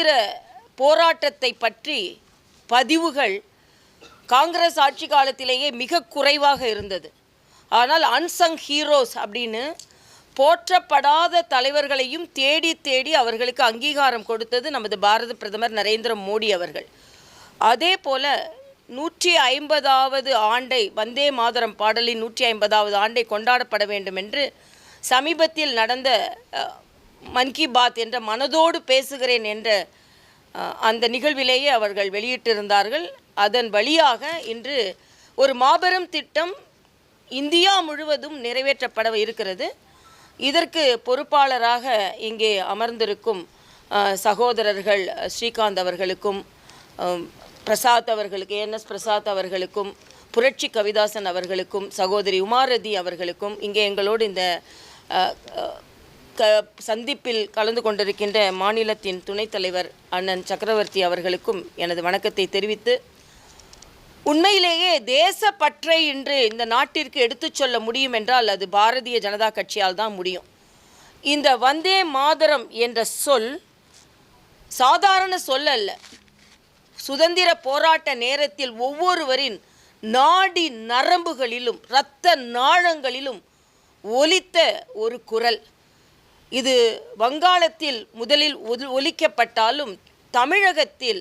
சுதந்திர போராட்டத்தை பற்றி பதிவுகள் காங்கிரஸ் ஆட்சி காலத்திலேயே மிக குறைவாக இருந்தது. ஆனால் அன்சங் ஹீரோஸ் அப்படின்னு போற்றப்படாத தலைவர்களையும் தேடி தேடி அவர்களுக்கு அங்கீகாரம் கொடுத்தது நமது பாரத பிரதமர் நரேந்திர மோடி அவர்கள். அதே போல் 150வது ஆண்டை, வந்தே மாதரம் பாடலின் 150வது ஆண்டை கொண்டாடப்பட வேண்டும் என்று சமீபத்தில் நடந்த மன் கி பாத் என்ற மனதோடு பேசுகிறேன் என்ற அந்த நிகழ்விலேயே அவர்கள் வெளியிட்டிருந்தார்கள். அதன் வழியாக இன்று ஒரு மாபெரும் திட்டம் இந்தியா முழுவதும் நிறைவேற்றப்பட இருக்கிறது. இதற்கு பொறுப்பாளராக இங்கே அமர்ந்திருக்கும் சகோதரர்கள் ஸ்ரீகாந்த் அவர்களுக்கும், பிரசாத் அவர்களுக்கு, ANS பிரசாத் அவர்களுக்கும், புரட்சி கவிதாசன் அவர்களுக்கும், சகோதரி உமாரதி அவர்களுக்கும், இங்கே எங்களோடு இந்த சந்திப்பில் கலந்து கொண்டிருக்கின்ற மாநிலத்தின் துணைத் தலைவர் அண்ணன் சக்கரவர்த்தி அவர்களுக்கும் எனது வணக்கத்தை தெரிவித்து, உண்மையிலேயே தேசப்பற்றை இன்று இந்த நாட்டிற்கு எடுத்துச் சொல்ல முடியும் என்றால் அது பாரதிய ஜனதா கட்சியால் தான் முடியும். இந்த வந்தே மாதரம் என்ற சொல் சாதாரண சொல் அல்ல. சுதந்திர போராட்ட நேரத்தில் ஒவ்வொருவரின் நாடி நரம்புகளிலும் இரத்த நாளங்களிலும் ஒலித்த ஒரு குரல். இது வங்காளத்தில் முதலில் ஒலிக்கப்பட்டாலும் தமிழகத்தில்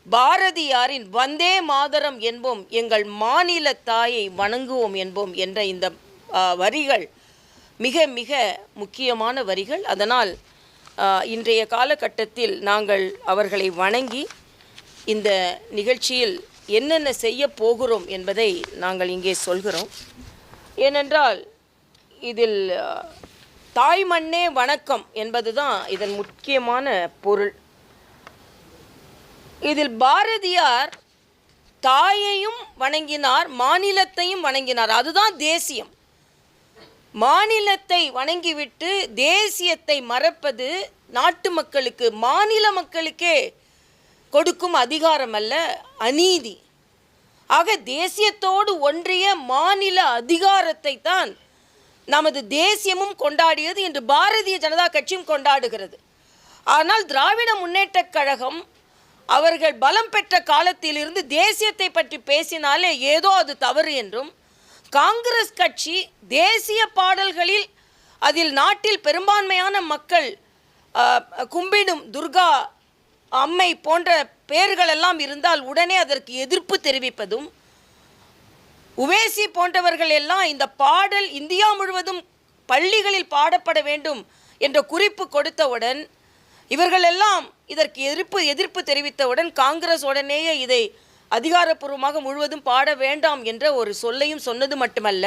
பாரதியாரின் வந்தே மாதரம் என்போம், எங்கள் மாநில தாயை வணங்குவோம் என்போம் என்ற இந்த வரிகள் மிக மிக முக்கியமான வரிகள். அதனால் இன்றைய காலகட்டத்தில் நாங்கள் அவர்களை வணங்கி இந்த நிகழ்ச்சியில் என்னென்ன செய்ய போகிறோம் என்பதை நாங்கள் இங்கே சொல்கிறோம். ஏனென்றால் இதில் தாய் மண்ணே வணக்கம் என்பது தான் இதன் முக்கியமான பொருள். இதில் பாரதியார் தாயையும் வணங்கினார், மாநிலத்தையும் வணங்கினார். அதுதான் தேசியம். மாநிலத்தை வணங்கிவிட்டு தேசியத்தை மறப்பது நாட்டு மக்களுக்கு, மாநில மக்களுக்கே கொடுக்கும் அதிகாரம் அல்ல, அநீதி. ஆக தேசியத்தோடு ஒன்றிய மாநில அதிகாரத்தை தான் நமது தேசியமும் கொண்டாடியது, இன்று பாரதிய ஜனதா கட்சியும் கொண்டாடுகிறது. ஆனால் திராவிட முன்னேற்றக் கழகம் அவர்கள் பலம் பெற்ற காலத்திலிருந்து தேசியத்தை பற்றி பேசினாலே ஏதோ அது தவறு என்றும், காங்கிரஸ் கட்சி தேசிய பாடல்களில் அதில் நாட்டில் பெரும்பான்மையான மக்கள் கும்பிடும் துர்கா அம்மை போன்ற பெயர்களெல்லாம் இருந்தால் உடனே அதற்கு எதிர்ப்பு தெரிவிப்பதும், உவேசி போன்றவர்கள் எல்லாம் இந்த பாடல் இந்தியா முழுவதும் பள்ளிகளில் பாடப்பட வேண்டும் என்ற குறிப்பு கொடுத்தவுடன், இவர்களெல்லாம் இதற்கு எதிர்ப்பு தெரிவித்தவுடன் காங்கிரஸ் உடனேயே இதை அதிகாரப்பூர்வமாக முழுவதும் பாட வேண்டாம் என்ற ஒரு சொல்லையும் சொன்னது மட்டுமல்ல,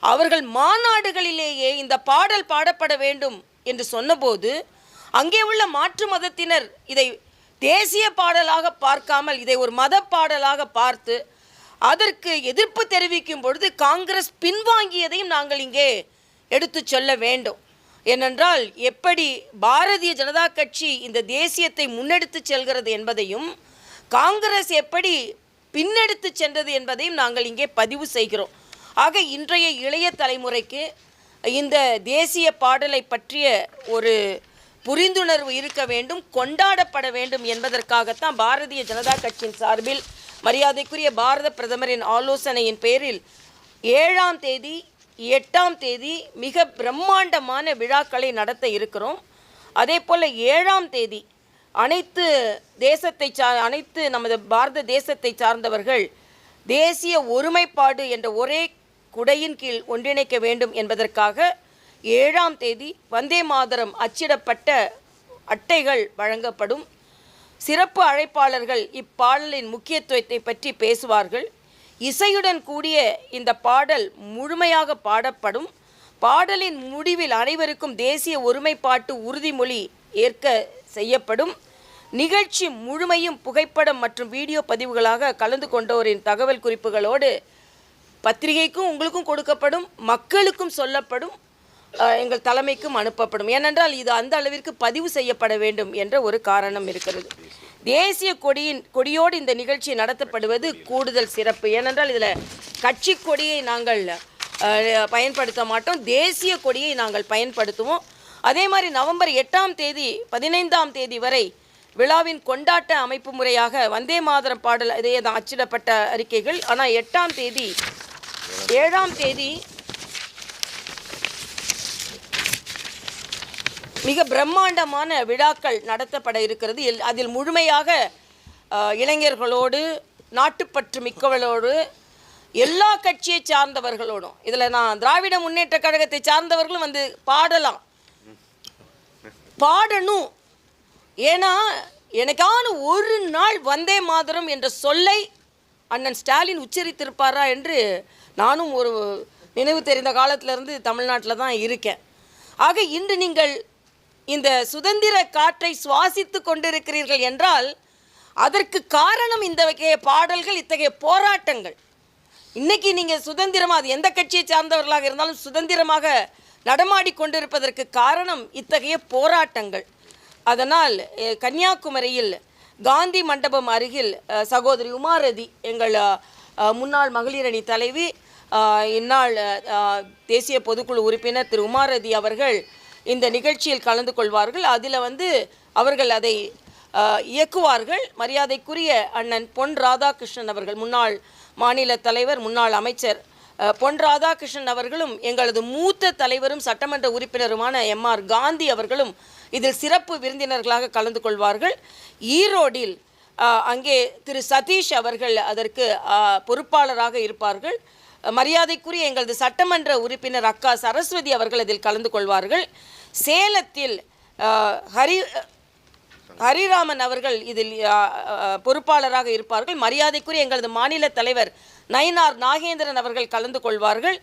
அவர்கள் மாநாடுகளிலேயே இந்த பாடல் பாடப்பட வேண்டும் என்று சொன்னபோது அங்கே உள்ள மாற்று மதத்தினர் இதை தேசிய பாடலாக பார்க்காமல் இதை ஒரு மத பாடலாக பார்த்து அதற்கு எதிர்ப்பு தெரிவிக்கும் பொழுது காங்கிரஸ் பின்வாங்கியதையும் நாங்கள் இங்கே எடுத்து சொல்ல வேண்டும். ஏனென்றால் எப்படி பாரதிய ஜனதா கட்சி இந்த தேசியத்தை முன்னெடுத்து செல்கிறது என்பதையும் காங்கிரஸ் எப்படி பின்னெடுத்து சென்றது என்பதையும் நாங்கள் இங்கே பதிவு செய்கிறோம். ஆக இன்றைய இளைய தலைமுறைக்கு இந்த தேசிய பாடலை பற்றிய ஒரு புரிந்துணர்வு இருக்க வேண்டும், கொண்டாடப்பட வேண்டும் என்பதற்காகத்தான் பாரதிய ஜனதா கட்சியின் சார்பில் மரியாதைக்குரிய பாரத பிரதமரின் ஆலோசனையின் பேரில் 7ஆம் தேதி 8ஆம் தேதி மிக பிரம்மாண்டமான விழாக்களை நடத்த இருக்கிறோம். அதே போல் 7ஆம் தேதி அனைத்து நமது பாரத தேசத்தை சார்ந்தவர்கள் தேசிய ஒருமைப்பாடு என்ற ஒரே குடையின் கீழ் ஒன்றிணைக்க வேண்டும் என்பதற்காக 7ஆம் தேதி வந்தே மாதரம் அச்சிடப்பட்ட அட்டைகள் வழங்கப்படும். சிறப்பு அழைப்பாளர்கள் இப்பாடலின் முக்கியத்துவத்தை பற்றி பேசுவார்கள். இசையுடன் கூடிய இந்த பாடல் முழுமையாக பாடப்படும். பாடலின் முடிவில் அனைவருக்கும் தேசிய ஒருமைப்பாட்டு உறுதிமொழி ஏற்க செய்யப்படும். நிகழ்ச்சி முழுமையும் புகைப்படம் மற்றும் வீடியோ பதிவுகளாக கலந்து கொண்டோரின் தகவல் குறிப்புகளோடு பத்திரிகைக்கும் உங்களுக்கும் கொடுக்கப்படும், மக்களுக்கும் சொல்லப்படும், எங்கள் தலைமைக்கும் அனுப்பப்படும். ஏனென்றால் இது அந்த அளவிற்கு பதிவு செய்யப்பட வேண்டும் என்ற ஒரு காரணம் இருக்கிறது. தேசிய கொடியோடு இந்த நிகழ்ச்சி நடத்தப்படுவது கூடுதல் சிறப்பு. ஏனென்றால் இதில் கட்சி கொடியை நாங்கள் பயன்படுத்த மாட்டோம், தேசிய கொடியை நாங்கள் பயன்படுத்துவோம். அதே மாதிரி நவம்பர் 8ஆம் தேதி 15ஆம் தேதி வரை விழாவின் கொண்டாட்ட அமைப்பு முறையாக வந்தே மாதரம் பாடல் இதே தான் அச்சிடப்பட்ட அறிக்கைகள். ஆனால் 7ஆம் தேதி மிக பிரம்மாண்டமான விழாக்கள் நடத்தப்பட இருக்கிறது. அதில் முழுமையாக இளைஞர்களோடு, நாட்டுப்பற்று மிக்கவர்களோடு, எல்லா கட்சியை சார்ந்தவர்களோடும், இதில் நான் திராவிட முன்னேற்ற கழகத்தை சார்ந்தவர்களும் வந்து பாடணும். ஏன்னா எனக்கான ஒரு நாள் வந்தே மாதரம் என்ற சொல்லை அண்ணன் ஸ்டாலின் உச்சரித்திருப்பாரா என்று நானும் ஒரு நினைவு தெரிந்த காலத்திலிருந்து தமிழ்நாட்டில் தான் இருக்கேன். ஆக இன்று நீங்கள் இந்த சுதந்திர காற்றை சுவாசித்து கொண்டிருக்கிறீர்கள் என்றால் அதற்கு காரணம் இந்த வகைய பாடல்கள், இத்தகைய போராட்டங்கள். இன்றைக்கி நீங்கள் சுதந்திரமாக, அது எந்த கட்சியை சார்ந்தவர்களாக இருந்தாலும் சுதந்திரமாக நடமாடி கொண்டிருப்பதற்கு காரணம் இத்தகைய போராட்டங்கள். அதனால் கன்னியாகுமரியில் காந்தி மண்டபம் அருகில் சகோதரி உமாரதி, எங்கள் முன்னாள் மகளிரணி தலைவி, இந்நாள் தேசிய பொதுக்குழு உறுப்பினர் திரு உமாரதி அவர்கள் இந்த நிகழ்ச்சியில் கலந்து கொள்வார்கள். அதில் வந்து அவர்கள் அதை இயக்குவார்கள். மரியாதைக்குரிய அண்ணன் பொன் ராதாகிருஷ்ணன் அவர்கள், முன்னாள் மாநில தலைவர், முன்னாள் அமைச்சர் பொன் ராதாகிருஷ்ணன் அவர்களும், எங்களது மூத்த தலைவரும் சட்டமன்ற உறுப்பினருமான MR காந்தி அவர்களும் இதில் சிறப்பு விருந்தினர்களாக கலந்து கொள்வார்கள். ஈரோடில் அங்கே திரு சதீஷ் அவர்கள் அதற்கு பொறுப்பாளராக இருப்பார்கள். மரியாதைக்குரிய எங்களது சட்டமன்ற உறுப்பினர் அக்கா சரஸ்வதி அவர்கள் அதில் கலந்து கொள்வார்கள். சேலத்தில் ஹரிராமன் அவர்கள் இதில் பொறுப்பாளராக இருப்பார்கள். மரியாதைக்குரிய எங்களது மாநில தலைவர் நயினார் நாகேந்திரன் அவர்கள் கலந்து கொள்வார்கள்.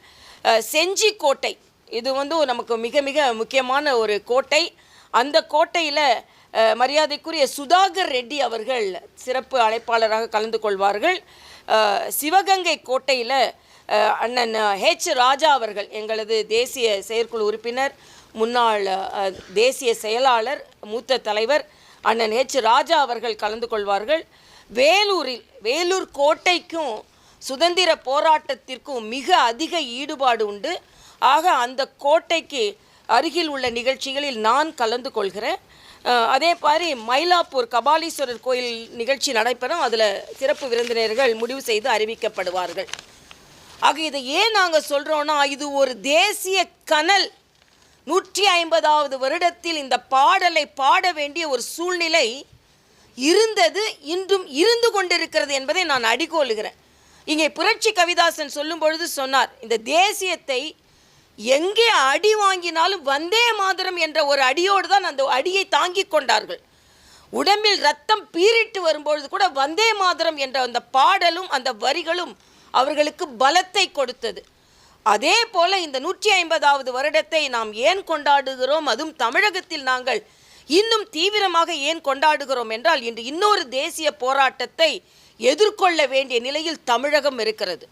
செஞ்சிக்கோட்டை, இது வந்து நமக்கு மிக மிக முக்கியமான ஒரு கோட்டை. அந்த கோட்டையில் மரியாதைக்குரிய சுதாகர் ரெட்டி அவர்கள் சிறப்பு அழைப்பாளராக கலந்து கொள்வார்கள். சிவகங்கை கோட்டையில் அண்ணன் H ராஜா அவர்கள், எங்களது தேசிய செயற்குழு உறுப்பினர், முன்னாள் தேசிய செயலாளர், மூத்த தலைவர் அண்ணன் H ராஜா அவர்கள் கலந்து கொள்வார்கள். வேலூர் கோட்டைக்கும் சுதந்திர போராட்டத்திற்கும் மிக அதிக ஈடுபாடு உண்டு. ஆக அந்த கோட்டைக்கு அருகில் உள்ள நிகழ்ச்சிகளில் நான் கலந்து கொள்கிறேன். அதே மாதிரி மயிலாப்பூர் கபாலீஸ்வரர் கோயில் நிகழ்ச்சி நடைபெறும். அதில் சிறப்பு விருந்தினர்கள் முடிவு செய்து அறிவிக்கப்படுவார்கள். ஆக இதை ஏன் நாங்கள் சொல்கிறோன்னா, இது ஒரு தேசிய கனல். 150வது வருடத்தில் இந்த பாடலை பாட வேண்டிய ஒரு சூழ்நிலை இருந்தது, இன்றும் இருந்து கொண்டிருக்கிறது என்பதை நான் அடிகோலுகிறேன். இங்கே புரட்சி கவிதாசன் சொல்லும் பொழுது சொன்னார், இந்த தேசியத்தை எங்கே அடி வாங்கினாலும் வந்தே மாதரம் என்ற ஒரு அடியோடு தான் அந்த அடியை தாங்கி கொண்டார்கள். உடம்பில் ரத்தம் பீரிட்டு வரும்பொழுது கூட வந்தே மாதரம் என்ற அந்த பாடலும் அந்த வரிகளும் அவர்களுக்கு பலத்தை கொடுத்தது. அதே போல இந்த 150வது வருடத்தை நாம் ஏன் கொண்டாடுகிறோம், அதுவும் தமிழகத்தில் நாங்கள் இன்னும் தீவிரமாக ஏன் கொண்டாடுகிறோம் என்றால், இன்று இன்னொரு தேசிய போராட்டத்தை எதிர்கொள்ள வேண்டிய நிலையில் தமிழகம் இருக்கிறது.